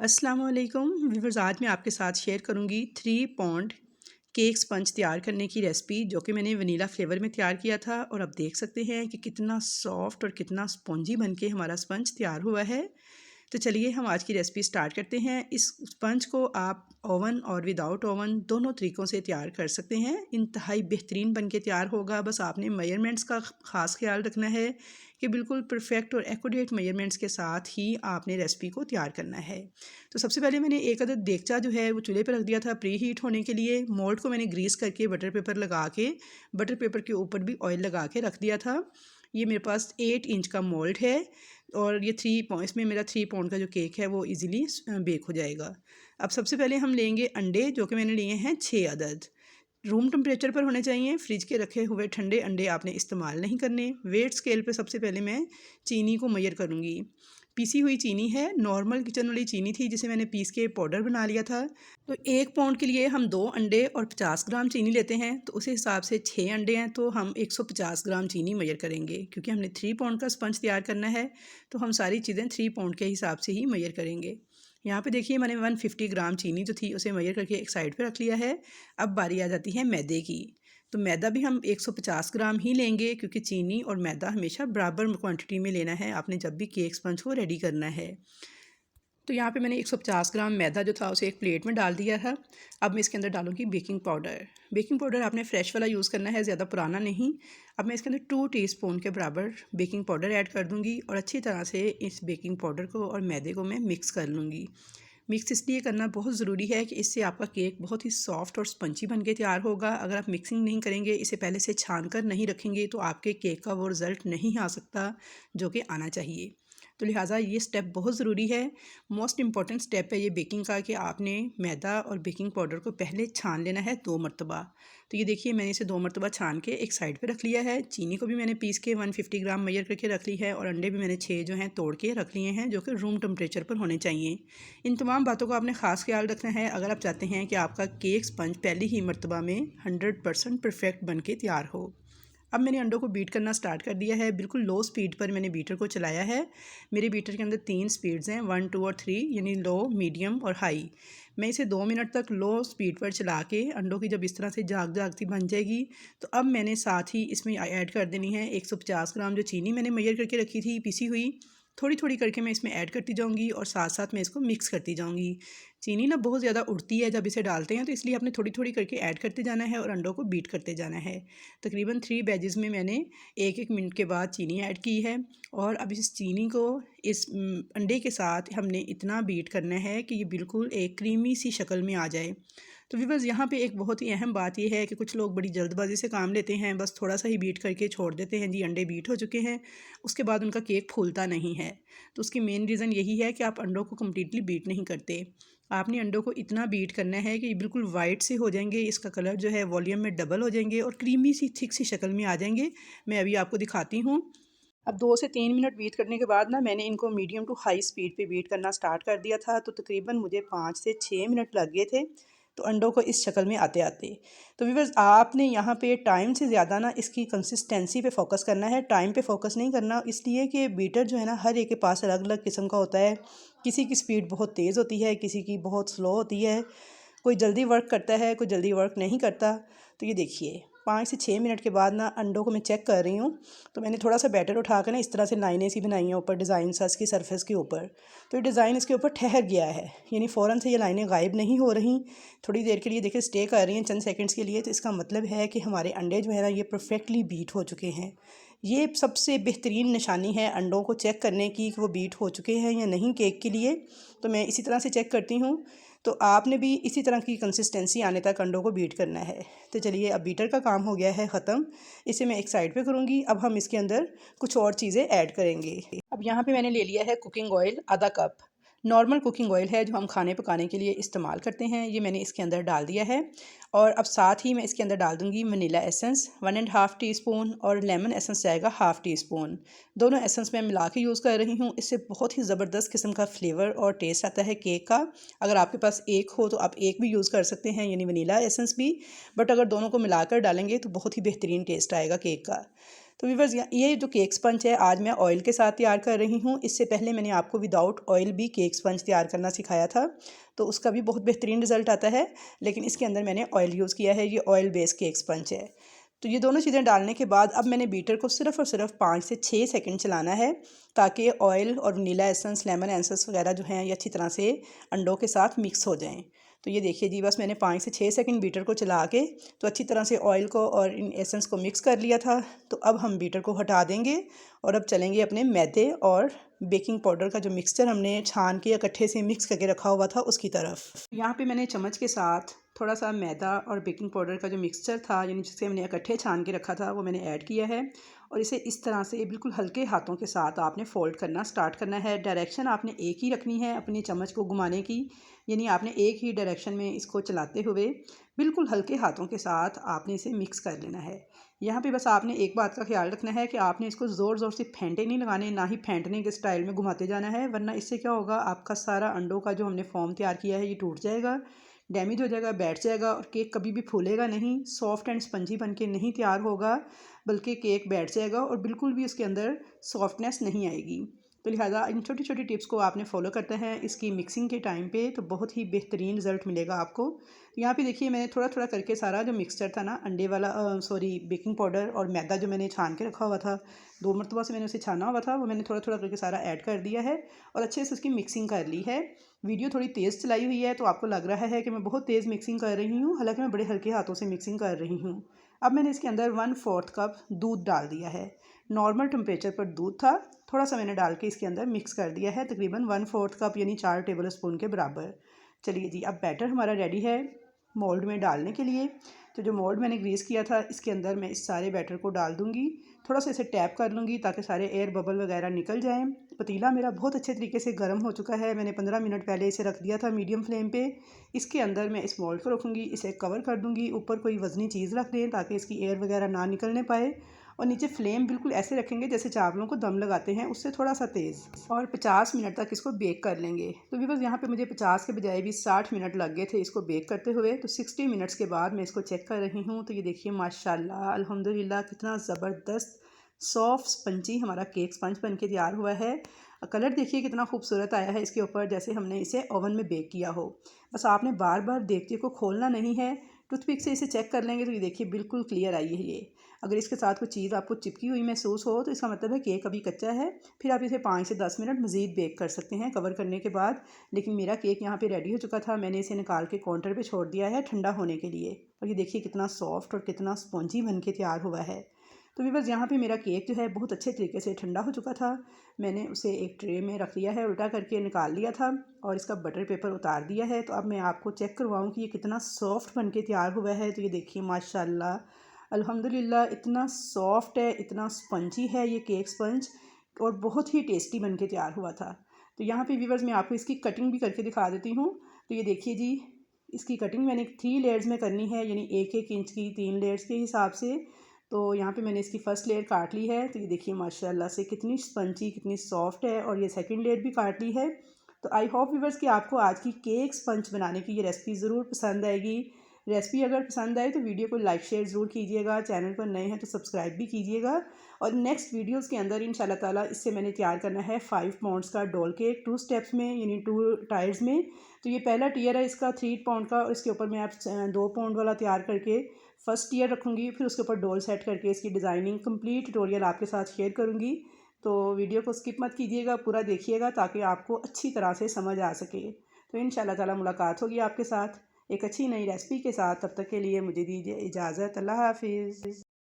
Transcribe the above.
अस्सलाम वालेकुम व्यूअर्स। आज मैं आपके साथ शेयर करूंगी 3 पौंड केक स्पंज तैयार करने की रेसिपी, जो कि मैंने वनीला फ्लेवर में तैयार किया था। और अब देख सकते हैं कि कितना सॉफ्ट और कितना स्पॉन्जी बनके हमारा स्पंज तैयार हुआ है। तो चलिए हम आज की रेसिपी स्टार्ट करते हैं। इस स्पंज को आप ओवन और विदाउट ओवन दोनों तरीक़ों से तैयार कर सकते हैं। इंतहाई बेहतरीन बनके तैयार होगा। बस आपने मेजरमेंट्स का ख़ास ख्याल रखना है कि बिल्कुल परफेक्ट और एक्यूरेट मेजरमेंट्स के साथ ही आपने रेसिपी को तैयार करना है। तो सबसे पहले मैंने एक अदद देगचा जो है वो चूल्हे पर रख दिया था प्री हीट होने के लिए। मोल्ड को मैंने ग्रीस करके बटर पेपर लगा के बटर पेपर के ऊपर भी ऑयल लगा के रख दिया था। ये मेरे पास 8 इंच का मोल्ड है और ये 3 पॉइंट इसमें मेरा 3 पाउंड का जो केक है वो इजीली बेक हो जाएगा। अब सबसे पहले हम लेंगे अंडे, जो कि मैंने लिए हैं 6 अदद। रूम टेम्परेचर पर होने चाहिए। फ्रिज के रखे हुए ठंडे अंडे आपने इस्तेमाल नहीं करने। वेट स्केल पे सबसे पहले मैं चीनी को मेजर करूँगी। पीसी हुई चीनी है, नॉर्मल किचन वाली चीनी थी जिसे मैंने पीस के पाउडर बना लिया था। तो 1 पाउंड के लिए हम 2 अंडे और 50 ग्राम चीनी लेते हैं। तो उस हिसाब से 6 अंडे हैं तो हम 150 ग्राम चीनी मेजर करेंगे, क्योंकि हमने 3 पाउंड का स्पंज तैयार करना है। तो हम सारी चीज़ें 3 पाउंड के हिसाब से ही मेजर करेंगे। यहाँ पे देखिए मैंने 150 ग्राम चीनी जो थी उसे मेजर करके एक साइड पे रख लिया है। अब बारी आ जाती है मैदे की। तो मैदा भी हम 150 ग्राम ही लेंगे, क्योंकि चीनी और मैदा हमेशा बराबर क्वांटिटी में लेना है आपने जब भी केक स्पंज को रेडी करना है। तो यहाँ पे मैंने 150 ग्राम मैदा जो था उसे एक प्लेट में डाल दिया था। अब मैं इसके अंदर डालूँगी बेकिंग पाउडर। बेकिंग पाउडर आपने फ्रेश वाला यूज़ करना है, ज़्यादा पुराना नहीं। अब मैं इसके अंदर 2 टीस्पून के बराबर बेकिंग पाउडर ऐड कर दूँगी और अच्छी तरह से इस बेकिंग पाउडर को और मैदे को मैं मिक्स कर लूँगी। मिक्स इसलिए करना बहुत ज़रूरी है कि इससे आपका केक बहुत ही सॉफ्ट और स्पंजी बन के तैयार होगा। अगर आप मिक्सिंग नहीं करेंगे, इसे पहले से छान कर नहीं रखेंगे, तो आपके केक का वो रिज़ल्ट नहीं आ सकता जो कि आना चाहिए। तो लिहाजा ये स्टेप बहुत ज़रूरी है। मोस्ट इम्पॉर्टेंट स्टेप है ये बेकिंग का, कि आपने मैदा और बेकिंग पाउडर को पहले छान लेना है 2 मरतबा। तो ये देखिए मैंने इसे 2 मरतबा छान के एक साइड पे रख लिया है। चीनी को भी मैंने पीस के 150 ग्राम मेजर करके रख ली है और अंडे भी मैंने 6 जो हैं तोड़ के रख लिए हैं, जो कि रूम टेम्परेचर पर होने चाहिए। इन तमाम बातों का आपने ख़ास ख्याल रखना है अगर आप चाहते हैं कि आपका केक स्पंज पहली ही मरतबा में 100% परफेक्ट बन के तैयार हो। अब मैंने अंडों को बीट करना स्टार्ट कर दिया है। बिल्कुल लो स्पीड पर मैंने बीटर को चलाया है। मेरे बीटर के अंदर 3 स्पीड्स हैं, 1, 2 और 3, यानी लो, मीडियम और हाई। मैं इसे 2 मिनट तक लो स्पीड पर चला के अंडों की जब इस तरह से जागती बन जाएगी, तो अब मैंने साथ ही इसमें ऐड कर देनी है 150 ग्राम जो चीनी मैंने मेजर करके रखी थी पिसी हुई। थोड़ी थोड़ी करके मैं इसमें ऐड करती जाऊंगी और साथ साथ मैं इसको मिक्स करती जाऊंगी। चीनी ना बहुत ज़्यादा उड़ती है जब इसे डालते हैं, तो इसलिए आपने थोड़ी थोड़ी करके ऐड करते जाना है और अंडों को बीट करते जाना है। तकरीबन 3 बैचेस में मैंने 1-1 मिनट के बाद चीनी ऐड की है। और अब इस चीनी को इस अंडे के साथ हमने इतना बीट करना है कि ये बिल्कुल एक क्रीमी सी शक्ल में आ जाए। तो व्यूअर्स यहाँ पे एक बहुत ही अहम बात यह है कि कुछ लोग बड़ी जल्दबाजी से काम लेते हैं, बस थोड़ा सा ही बीट करके छोड़ देते हैं, जी अंडे बीट हो चुके हैं, उसके बाद उनका केक फूलता नहीं है। तो उसकी मेन रीज़न यही है कि आप अंडों को कम्प्लीटली बीट नहीं करते। आपने अंडों को इतना बीट करना है कि बिल्कुल वाइट से हो जाएंगे, इसका कलर जो है वॉल्यूम में डबल हो जाएंगे और क्रीमी सी थिक सी शक्ल में आ जाएंगे। मैं अभी आपको दिखाती हूँ। अब 2 से 3 मिनट बीट करने के बाद ना मैंने इनको मीडियम टू हाई स्पीड पे बीट करना स्टार्ट कर दिया था। तो तकरीबन मुझे 5 से 6 मिनट लग गए थे तो अंडों को इस शक्ल में आते आते। तो व्यूअर्स आपने यहाँ पे टाइम से ज़्यादा ना इसकी कंसिस्टेंसी पे फोकस करना है, टाइम पे फोकस नहीं करना, इसलिए कि बीटर जो है ना हर एक के पास अलग अलग किस्म का होता है। किसी की स्पीड बहुत तेज़ होती है, किसी की बहुत स्लो होती है, कोई जल्दी वर्क करता है, कोई जल्दी वर्क नहीं करता। तो ये देखिए 5 से 6 मिनट के बाद ना अंडों को मैं चेक कर रही हूँ, तो मैंने थोड़ा सा बैटर उठा कर ना इस तरह से लाइनें सी बनाई हैं ऊपर, डिज़ाइन सा इसकी सरफेस के ऊपर। तो ये डिज़ाइन इसके ऊपर ठहर गया है, यानी फ़ौरन से ये लाइनें गायब नहीं हो रही, थोड़ी देर के लिए देखिए स्टे कर रही हैं, चंद सेकंड्स के लिए। तो इसका मतलब है कि हमारे अंडे जो है ना ये परफेक्टली बीट हो चुके हैं। ये सबसे बेहतरीन निशानी है अंडों को चेक करने की कि वो बीट हो चुके हैं या नहीं केक के लिए। तो मैं इसी तरह से चेक करती हूँ। तो आपने भी इसी तरह की कंसिस्टेंसी आने तक अंडों को बीट करना है। तो चलिए अब बीटर का काम हो गया है ख़त्म, इसे मैं एक साइड पे करूँगी। अब हम इसके अंदर कुछ और चीज़ें ऐड करेंगे। अब यहाँ पे मैंने ले लिया है कुकिंग ऑयल आधा कप। नॉर्मल कुकिंग ऑयल है जो हम खाने पकाने के लिए इस्तेमाल करते हैं, ये मैंने इसके अंदर डाल दिया है। और अब साथ ही मैं इसके अंदर डाल दूँगी वनीला एसेंस 1.5 टीस्पून और लेमन एसेंस जाएगा 1/2 टीस्पून। दोनों एसेंस मैं मिला के यूज़ कर रही हूँ। इससे बहुत ही ज़बरदस्त किस्म का फ्लेवर और टेस्ट आता है केक का। अगर आपके पास एक हो तो आप एक भी यूज़ कर सकते हैं, यानी वनीला एसेंस भी, बट अगर दोनों को मिलाकर डालेंगे तो बहुत ही बेहतरीन टेस्ट आएगा केक का। तो व्यूअर्स ये जो केक स्पंज है आज मैं ऑयल के साथ तैयार कर रही हूँ। इससे पहले मैंने आपको विदाउट ऑयल भी केक स्पंज तैयार करना सिखाया था, तो उसका भी बहुत बेहतरीन रिजल्ट आता है। लेकिन इसके अंदर मैंने ऑयल यूज़ किया है, ये ऑयल बेस्ड केक स्पंज है। तो ये दोनों चीज़ें डालने के बाद अब मैंने बीटर को सिर्फ और सिर्फ 5 से 6 सेकंड चलाना है, ताकि ऑयल और वनीला एसेंस, लेमन एसेंस वगैरह जो हैं ये अच्छी तरह से अंडों के साथ मिक्स हो जाएं। तो ये देखिए जी, बस मैंने 5 से 6 सेकंड बीटर को चला के तो अच्छी तरह से ऑयल को और इन एसेंस को मिक्स कर लिया था। तो अब हम बीटर को हटा देंगे और अब चलेंगे अपने मैदे और बेकिंग पाउडर का जो मिक्सचर हमने छान के इकट्ठे से मिक्स करके रखा हुआ था उसकी तरफ। यहाँ पे मैंने चम्मच के साथ थोड़ा सा मैदा और बेकिंग पाउडर का जो मिक्सचर था, यानी जिसे हमने इकट्ठे छान के रखा था, वो मैंने ऐड किया है। और इसे इस तरह से बिल्कुल हल्के हाथों के साथ आपने फ़ोल्ड करना स्टार्ट करना है। डायरेक्शन आपने एक ही रखनी है अपनी चम्मच को घुमाने की, यानी आपने एक ही डायरेक्शन में इसको चलाते हुए बिल्कुल हल्के हाथों के साथ आपने इसे मिक्स कर लेना है। यहाँ पे बस आपने एक बात का ख्याल रखना है कि आपने इसको ज़ोर ज़ोर से फेंटे नहीं लगाने, ना ही फेंटने के स्टाइल में घुमाते जाना है, वरना इससे क्या होगा, आपका सारा अंडों का जो हमने फॉर्म तैयार किया है ये टूट जाएगा, डैमेज हो जाएगा, बैठ जाएगा और केक कभी भी फूलेगा नहीं, सॉफ्ट एंड स्पंजी बन के नहीं तैयार होगा, बल्कि केक बैठ जाएगा और बिल्कुल भी उसके अंदर सॉफ्टनेस नहीं आएगी। तो लिहाजा इन छोटी छोटी टिप्स को आपने फॉलो करते हैं इसकी मिक्सिंग के टाइम पे, तो बहुत ही बेहतरीन रिजल्ट मिलेगा आपको। तो यहाँ पे देखिए मैंने थोड़ा थोड़ा करके सारा जो मिक्सचर था ना, अंडे वाला बेकिंग पाउडर और मैदा जो मैंने छान के रखा हुआ था, 2 मरतबा से मैंने उसे छाना हुआ था, वो मैंने थोड़ा थोड़ा करके सारा ऐड कर दिया है और अच्छे से उसकी मिक्सिंग कर ली है। वीडियो थोड़ी तेज़ चलाई हुई है तो आपको लग रहा है कि मैं बहुत तेज़ मिक्सिंग कर रही हूँ, हालांकि मैं बड़े हल्के हाथों से मिक्सिंग कर रही हूँ। अब मैंने इसके अंदर 1/4 कप दूध डाल दिया है। नॉर्मल टेम्परेचर पर दूध था, थोड़ा सा मैंने डाल के इसके अंदर मिक्स कर दिया है, तकरीबन 1/4 कप यानी 4 टेबल स्पून के बराबर। चलिए जी, अब बैटर हमारा रेडी है मोल्ड में डालने के लिए। तो जो मोल्ड मैंने ग्रीस किया था इसके अंदर मैं इस सारे बैटर को डाल दूंगी, थोड़ा सा इसे टैप कर लूँगी ताकि सारे एयर बबल वगैरह निकल जाएं। पतीला मेरा बहुत अच्छे तरीके से गर्म हो चुका है, मैंने 15 मिनट पहले इसे रख दिया था मीडियम फ्लेम पे। इसके अंदर मैं इस मोल्ड को रखूँगी, इसे कवर कर दूँगी, ऊपर कोई वज़नी चीज़ रख दें ताकि इसकी एयर वगैरह ना निकलने पाए, और नीचे फ्लेम बिल्कुल ऐसे रखेंगे जैसे चावलों को दम लगाते हैं, उससे थोड़ा सा तेज़, और 50 मिनट तक इसको बेक कर लेंगे। तो व्यूअर्स यहाँ पे मुझे 50 के बजाय भी 60 मिनट लग गए थे इसको बेक करते हुए। तो 60 मिनट्स के बाद मैं इसको चेक कर रही हूँ, तो ये देखिए माशाल्लाह अल्हम्दुलिल्लाह कितना ज़बरदस्त सॉफ्ट स्पंजी हमारा केक स्पंज बन के तैयार हुआ है। कलर देखिए कितना खूबसूरत आया है इसके ऊपर, जैसे हमने इसे ओवन में बेक किया हो। बस आपने बार बार देखते को खोलना नहीं है, टूथपिक से इसे चेक कर लेंगे तो ये देखिए बिल्कुल क्लियर आई है ये। अगर इसके साथ कोई चीज़ आपको चिपकी हुई महसूस हो तो इसका मतलब है केक अभी कच्चा है, फिर आप इसे 5 से 10 मिनट मज़ीद बेक कर सकते हैं कवर करने के बाद। लेकिन मेरा केक यहाँ पे रेडी हो चुका था, मैंने इसे निकाल के काउंटर पे छोड़ दिया है ठंडा होने के लिए, और ये देखिए कितना सॉफ्ट और कितना स्पॉन्जी बन के तैयार हुआ है। तो व्यूअर्स यहाँ पे मेरा केक जो है बहुत अच्छे तरीके से ठंडा हो चुका था, मैंने उसे एक ट्रे में रख लिया है, उल्टा करके निकाल लिया था और इसका बटर पेपर उतार दिया है। तो अब मैं आपको चेक करवाऊँ कि ये कितना सॉफ्ट बन के तैयार हुआ है। तो ये देखिए माशाल्लाह अल्हम्दुलिल्लाह इतना सॉफ्ट है, इतना स्पंजी है ये केक स्पंज, और बहुत ही टेस्टी बन के तैयार हुआ था। तो यहाँ पे व्यूअर्स मैं आपको इसकी कटिंग भी करके दिखा देती हूँ। तो ये देखिए जी, इसकी कटिंग मैंने 3 लेयर्स में करनी है, यानी 1-1 इंच की 3 लेयर्स के हिसाब से। तो यहाँ पे मैंने इसकी फ़र्स्ट लेयर काट ली है, तो ये देखिए माशाल्लाह से कितनी स्पंजी कितनी सॉफ्ट है, और ये सेकंड लेयर भी काट ली है। तो आई होप व्यूअर्स कि आपको आज की केक स्पंज बनाने की ये रेसिपी ज़रूर पसंद आएगी। रेसिपी अगर पसंद आए तो वीडियो को लाइक शेयर ज़रूर कीजिएगा, चैनल पर नए हैं तो सब्सक्राइब भी कीजिएगा। और नेक्स्ट वीडियोस के अंदर इंशाल्लाह ताला इससे मैंने तैयार करना है 5 पाउंड्स का डोल केक 2 स्टेप्स में, यानी 2 टायर्स में। तो ये पहला टीयर है इसका 3 पाउंड का, और इसके ऊपर मैं आप 2 पाउंड वाला तैयार करके फर्स्ट टीयर रखूँगी, फिर उसके ऊपर डोल सेट करके इसकी डिज़ाइनिंग कंप्लीट ट्यूटोरियल आपके साथ शेयर करूँगी। तो वीडियो को स्किप मत कीजिएगा, पूरा देखिएगा ताकि आपको अच्छी तरह से समझ आ सके। तो इंशाल्लाह ताला मुलाकात होगी आपके साथ एक अच्छी नई रेसिपी के साथ। तब तक के लिए मुझे दीजिए इजाज़त। अल्लाह हाफिज़।